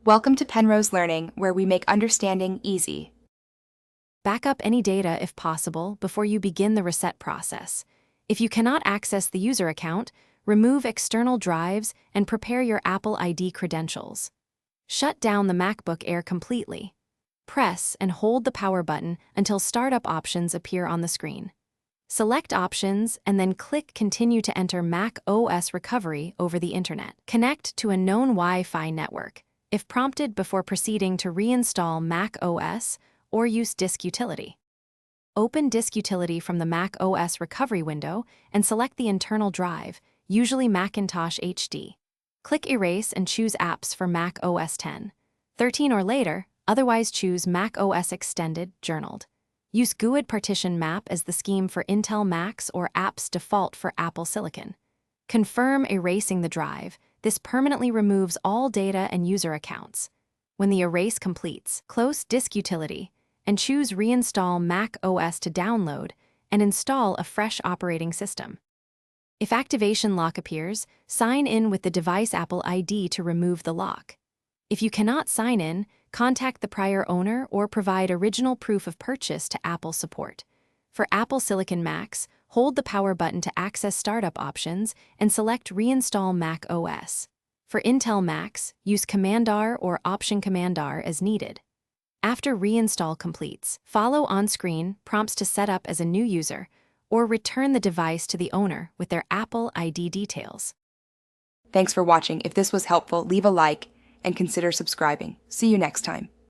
Welcome to Penrose Learning, where we make understanding easy. Back up any data if possible before you begin the reset process. If you cannot access the user account, remove external drives and prepare your Apple ID credentials. Shut down the MacBook Air completely. Press and hold the power button until startup options appear on the screen. Select Options and then click Continue to enter Mac OS recovery over the Internet. Connect to a known Wi-Fi network, if prompted before proceeding to reinstall Mac OS or use Disk Utility. Open Disk Utility from the Mac OS recovery window and select the internal drive, usually Macintosh HD. Click Erase and choose Apps for Mac OS 10, 13 or later, otherwise choose Mac OS Extended, Journaled. Use GUID partition map as the scheme for Intel Macs or apps default for Apple Silicon. Confirm erasing the drive. This permanently removes all data and user accounts. When the erase completes, close Disk Utility and choose Reinstall Mac OS to download and install a fresh operating system. If activation lock appears, sign in with the device Apple ID to remove the lock. If you cannot sign in, contact the prior owner or provide original proof of purchase to Apple support. For Apple Silicon Macs, hold the power button to access startup options and select Reinstall Mac OS. For Intel Macs, use Command-R or Option Command-R as needed. After reinstall completes, follow on-screen prompts to set up as a new user or return the device to the owner with their Apple ID details. Thanks for watching. If this was helpful, leave a like and consider subscribing. See you next time.